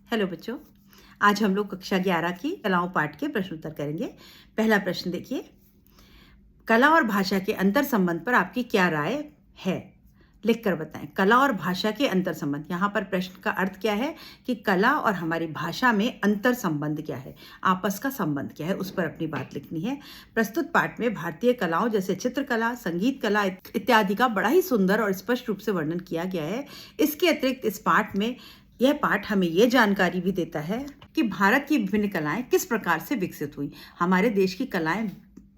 Hello बच्चों, आज हम लोग कक्षा 11 की कलाओं पाठ के प्रश्न उत्तर करेंगे। पहला प्रश्न देखिए, कला और भाषा के अंतर संबंध पर आपकी क्या राय है? लिखकर बताएं। कला और भाषा के अंतर संबंध। यहाँ पर प्रश्न का अर्थ क्या है कि कला और हमारी भाषा में अंतर संबंध क्या है, आपस का संबंध क्या है, उस पर अपनी बात लिखनी है। प्रस्तुत पाठ में भारतीय कलाओं जैसे चित्रकला, संगीत कला इत्यादि का बड़ा ही सुंदर और स्पष्ट रूप से वर्णन किया गया है। इसके अतिरिक्त इस पाठ में यह पाठ हमें यह जानकारी भी देता है कि भारत की विभिन्न कलाएं किस प्रकार से विकसित हुई, हमारे देश की कलाएं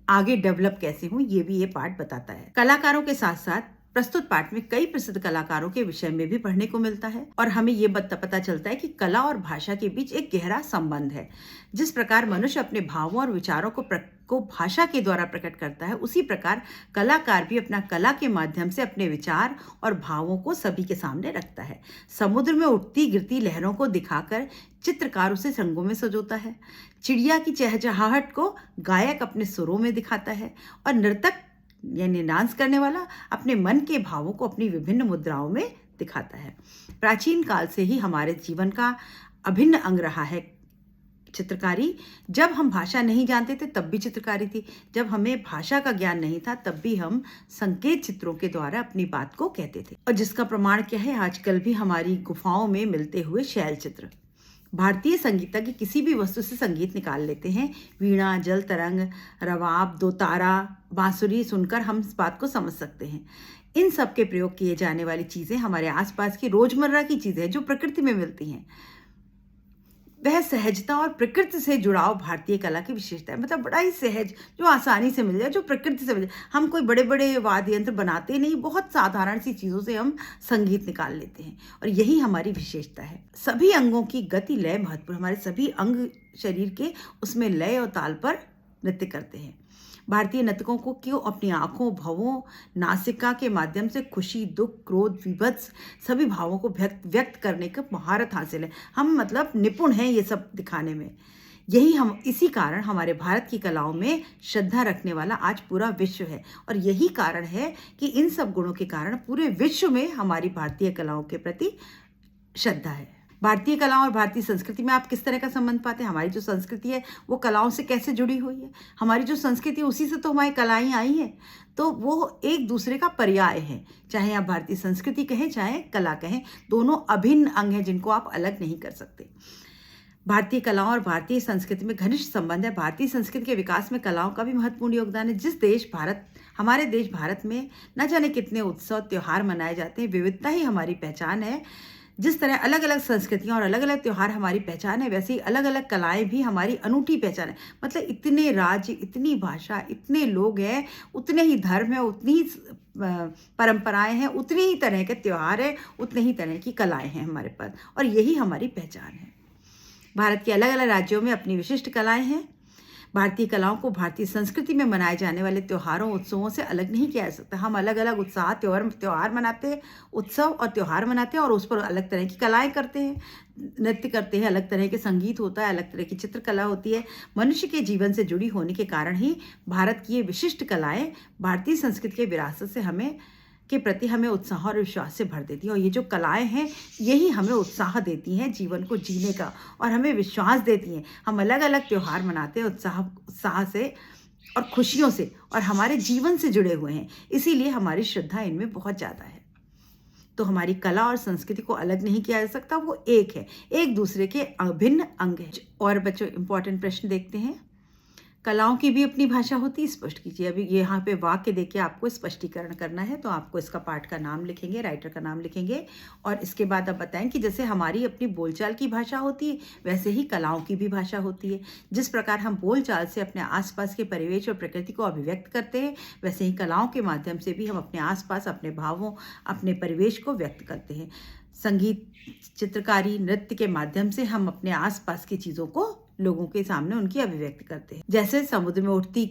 आगे डेवलप कैसे हुई, ये भी ये पाठ बताता है। कलाकारों के साथ साथ प्रस्तुत पाठ में कई प्रसिद्ध कलाकारों के विषय में भी पढ़ने को मिलता है और हमें ये पता चलता है कि कला और भाषा के बीच एक गहरा संबंध है। जिस प्रकार मनुष्य अपने भावों और विचारों को भाषा के द्वारा प्रकट करता है, उसी प्रकार कलाकार भी अपना कला के माध्यम से अपने विचार और भावों को सभी के सामने रखता है। समुद्र में उठती गिरती लहरों को दिखाकर चित्रकार उसे रंगों में सजोता है। चिड़िया की चहचहाहट को गायक अपने सुरों में दिखाता है और नर्तक यानी डांस करने वाला अपने मन के भावों को अपनी विभिन्न मुद्राओं में दिखाता है। प्राचीन काल से ही हमारे जीवन का अभिन्न अंग रहा है चित्रकारी। जब हम भाषा नहीं जानते थे तब भी चित्रकारी थी, जब हमें भाषा का ज्ञान नहीं था तब भी हम संकेत चित्रों के द्वारा अपनी बात को कहते थे, और जिसका प्रमाण क्या है, आजकल भी हमारी गुफाओं में मिलते हुए शैल चित्र। भारतीय संगीतज्ञ किसी भी वस्तु से संगीत निकाल लेते हैं। वीणा, जल तरंग, रवाब, दोतारा, बांसुरी सुनकर हम इस बात को समझ सकते हैं। इन सब के प्रयोग किए जाने वाली चीज़ें हमारे आसपास की रोजमर्रा की चीज़ें हैं जो प्रकृति में मिलती हैं। वह सहजता और प्रकृति से जुड़ाव भारतीय कला की विशेषता है। मतलब बड़ा ही सहज, जो आसानी से मिल जाए, जो प्रकृति से मिल जाए। हम कोई बड़े बड़े वाद्य यंत्र बनाते नहीं, बहुत साधारण सी चीज़ों से हम संगीत निकाल लेते हैं और यही हमारी विशेषता है। सभी अंगों की गति लय महत्वपूर्ण, हमारे सभी अंग शरीर के उसमें लय और ताल पर नृत्य करते हैं। भारतीय नर्तकों को क्यों अपनी आंखों, भवों, नासिका के माध्यम से खुशी, दुख, क्रोध, विभत्स सभी भावों को व्यक्त करने की महारत हासिल है। हम मतलब निपुण हैं ये सब दिखाने में। इसी कारण हमारे भारत की कलाओं में श्रद्धा रखने वाला आज पूरा विश्व है, और यही कारण है कि इन सब गुणों के कारण पूरे विश्व में हमारी भारतीय कलाओं के प्रति श्रद्धा है। भारतीय कला और भारतीय संस्कृति में आप किस तरह का संबंध पाते हैं? हमारी जो संस्कृति है वो कलाओं से कैसे जुड़ी हुई है? हमारी जो संस्कृति है उसी से तो हमारी कलाएं आई हैं, तो वो एक दूसरे का पर्याय है। चाहे आप भारतीय संस्कृति कहें चाहे कला कहें, दोनों अभिन्न अंग हैं जिनको आप अलग नहीं कर सकते। भारतीय कलाओं और भारतीय संस्कृति में घनिष्ठ संबंध है। भारतीय संस्कृति के विकास में कलाओं का भी महत्वपूर्ण योगदान है। हमारे देश भारत में न जाने कितने उत्सव त्योहार मनाए जाते हैं। विविधता ही हमारी पहचान है। जिस तरह अलग अलग संस्कृतियाँ और अलग अलग त्यौहार हमारी पहचान है, वैसे ही अलग अलग कलाएं भी हमारी अनूठी पहचान है। मतलब इतने राज्य, इतनी भाषा, इतने लोग हैं, उतने ही धर्म है, उतनी ही परंपराएं हैं, उतने ही तरह के त्यौहार हैं, उतने ही तरह की कलाएं हैं हमारे पास, और यही हमारी पहचान है। भारत के अलग अलग राज्यों में अपनी विशिष्ट कलाएं हैं। भारतीय कलाओं को भारतीय संस्कृति में मनाए जाने वाले त्योहारों, उत्सवों से अलग नहीं किया जा सकता। हम अलग अलग त्योहार मनाते हैं, उत्सव और त्योहार मनाते हैं, और उस पर अलग तरह की कलाएं करते हैं, नृत्य करते हैं, अलग तरह के संगीत होता है, अलग तरह की चित्रकला होती है। मनुष्य के जीवन से जुड़ी होने के कारण ही भारत की ये विशिष्ट कलाएं भारतीय संस्कृति के विरासत से के प्रति हमें उत्साह और विश्वास से भर देती है। और ये जो कलाएं हैं यही हमें उत्साह देती हैं जीवन को जीने का, और हमें विश्वास देती हैं। हम अलग अलग त्यौहार मनाते हैं उत्साह से और खुशियों से, और हमारे जीवन से जुड़े हुए हैं, इसीलिए हमारी श्रद्धा इनमें बहुत ज़्यादा है। तो हमारी कला और संस्कृति को अलग नहीं किया जा सकता, वो एक है, एक दूसरे के अभिन्न अंग है। और बच्चों, इंपॉर्टेंट प्रश्न देखते हैं। कलाओं की भी अपनी भाषा होती है, स्पष्ट कीजिए। अभी यहाँ पे वाक्य देखिए, आपको स्पष्टीकरण करना है, तो आपको इसका पाठ का नाम लिखेंगे, राइटर का नाम लिखेंगे, और इसके बाद आप बताएं कि जैसे हमारी अपनी बोलचाल की भाषा होती है वैसे ही कलाओं की भी भाषा होती है। जिस प्रकार हम बोलचाल से अपने आसपास के परिवेश और प्रकृति को अभिव्यक्त करते हैं, वैसे ही कलाओं के माध्यम से भी हम अपने आसपास, अपने भावों, अपने परिवेश को व्यक्त करते हैं। संगीत, चित्रकारी, नृत्य के माध्यम से हम अपने आसपास की चीज़ों को लोगों के सामने उनकी अभिव्यक्ति करते हैं। जैसे समुद्र में उठती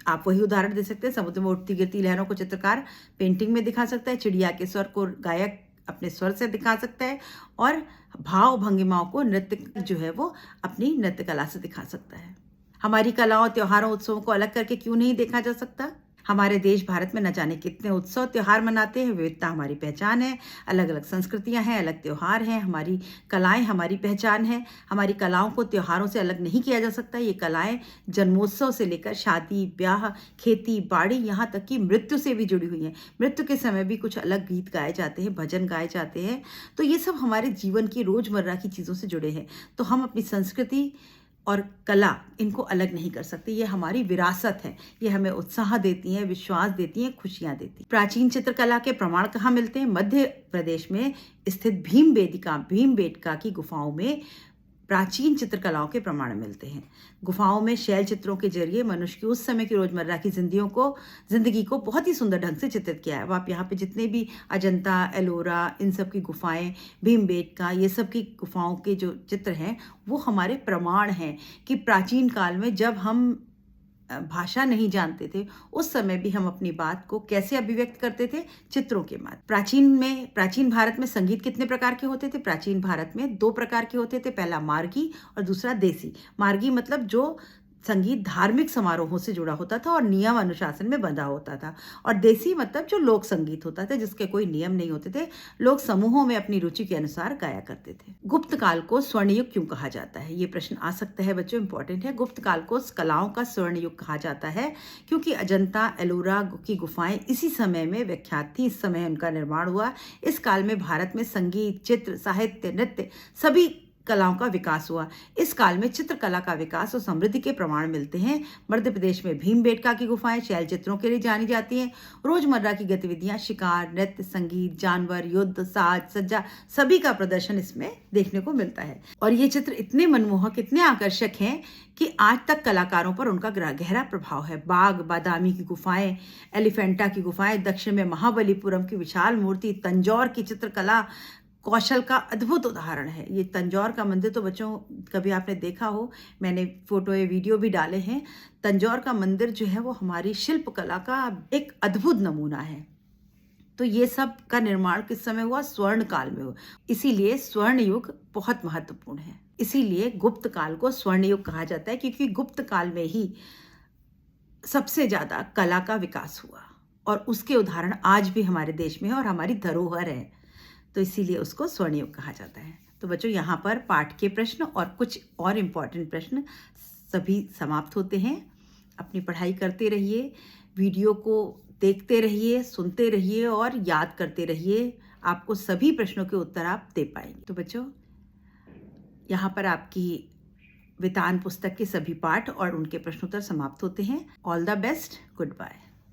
आप वही उदाहरण दे सकते हैं। समुद्र में उठती गिरती लहरों को चित्रकार पेंटिंग में दिखा सकता है, चिड़िया के स्वर को गायक अपने स्वर से दिखा सकता है, और भाव भंगिमाओं को नृत्य जो है वो अपनी नृत्य कला से दिखा सकता है। हमारी कलाओं, त्योहारों, उत्सवों को अलग करके क्यों नहीं देखा जा सकता? हमारे देश भारत में न जाने कितने उत्सव त्योहार मनाते हैं। विविधता हमारी पहचान है। अलग अलग संस्कृतियां हैं, अलग त्यौहार हैं। हमारी कलाएं हमारी पहचान है। हमारी कलाओं को त्योहारों से अलग नहीं किया जा सकता। ये कलाएं जन्मोत्सव से लेकर शादी ब्याह, खेती बाड़ी, यहाँ तक कि मृत्यु से भी जुड़ी हुई हैं। मृत्यु के समय भी कुछ अलग गीत गाए जाते हैं, भजन गाए जाते हैं। तो ये सब हमारे जीवन की रोजमर्रा की चीज़ों से जुड़े हैं। तो हम अपनी संस्कृति और कला इनको अलग नहीं कर सकते। ये हमारी विरासत है। ये हमें उत्साह देती हैं, विश्वास देती हैं, खुशियां देती हैं। प्राचीन चित्रकला के प्रमाण कहाँ मिलते हैं? मध्य प्रदेश में स्थित भीमबेटका की गुफाओं में प्राचीन चित्रकलाओं के प्रमाण मिलते हैं। गुफाओं में शैल चित्रों के जरिए मनुष्य की उस समय की रोजमर्रा की जिंदगी को बहुत ही सुंदर ढंग से चित्रित किया है। अब आप यहाँ पे जितने भी अजंता, एलोरा, इन सब की गुफाएं, भीमबेटका, ये सब की गुफाओं के जो चित्र हैं वो हमारे प्रमाण हैं कि प्राचीन काल में जब हम भाषा नहीं जानते थे, उस समय भी हम अपनी बात को कैसे अभिव्यक्त करते थे? चित्रों के माध्यम। प्राचीन भारत में संगीत कितने प्रकार के होते थे? प्राचीन भारत में 2 प्रकार के होते थे। पहला मार्गी और दूसरा देसी। मार्गी मतलब जो संगीत धार्मिक समारोहों से जुड़ा होता था और नियम अनुशासन में बंधा होता था, और देसी मतलब जो लोक संगीत होता था जिसके कोई नियम नहीं होते थे। लोग समूहों में अपनी रुचि के अनुसार गाया करते थे। गुप्त काल को स्वर्ण युग क्यों कहा जाता है? ये प्रश्न आ सकता है बच्चों, इंपॉर्टेंट है। गुप्त काल को कलाओं का स्वर्ण युग कहा जाता है क्योंकि अजंता, एलोरा की गुफाएं इसी समय में विख्यात थी। इस समय उनका निर्माण हुआ। इस काल में भारत में संगीत, चित्र, साहित्य, नृत्य सभी कलाओं का विकास हुआ। इस काल में चित्रकला का विकास और समृद्धि के प्रमाण मिलते हैं। मध्य प्रदेश में भीमबेटका की गुफाएं शैल चित्रों के लिए जानी जाती हैं। रोजमर्रा की गतिविधियां, शिकार, नृत्य, संगीत, जानवर, युद्ध, साज सज्जा, सभी का प्रदर्शन इसमें देखने को मिलता है। और ये चित्र इतने मनमोहक, इतने आकर्षक हैं कि आज तक कलाकारों पर उनका गहरा प्रभाव है। बाग बादामी की गुफाएं, एलिफेंटा की गुफाएं, दक्षिण में महाबलीपुरम की विशाल मूर्ति, तंजौर की चित्रकला कौशल का अद्भुत उदाहरण है। ये तंजौर का मंदिर तो बच्चों कभी आपने देखा हो, मैंने फोटो या वीडियो भी डाले हैं। तंजौर का मंदिर जो है वो हमारी शिल्प कला का एक अद्भुत नमूना है। तो ये सब का निर्माण किस समय हुआ? स्वर्ण काल में हुआ। इसीलिए स्वर्ण युग बहुत महत्वपूर्ण है। इसीलिए गुप्त काल को स्वर्ण युग कहा जाता है क्योंकि गुप्त काल में ही सबसे ज्यादा कला का विकास हुआ और उसके उदाहरण आज भी हमारे देश में है और हमारी धरोहर है। तो इसीलिए उसको स्वर्ण युग कहा जाता है। तो बच्चों यहाँ पर पाठ के प्रश्न और कुछ और इम्पॉर्टेंट प्रश्न सभी समाप्त होते हैं। अपनी पढ़ाई करते रहिए, वीडियो को देखते रहिए, सुनते रहिए और याद करते रहिए। आपको सभी प्रश्नों के उत्तर आप दे पाएंगे। तो बच्चों यहाँ पर आपकी वितान पुस्तक के सभी पाठ और उनके प्रश्नोत्तर समाप्त होते हैं। All the best, good bye.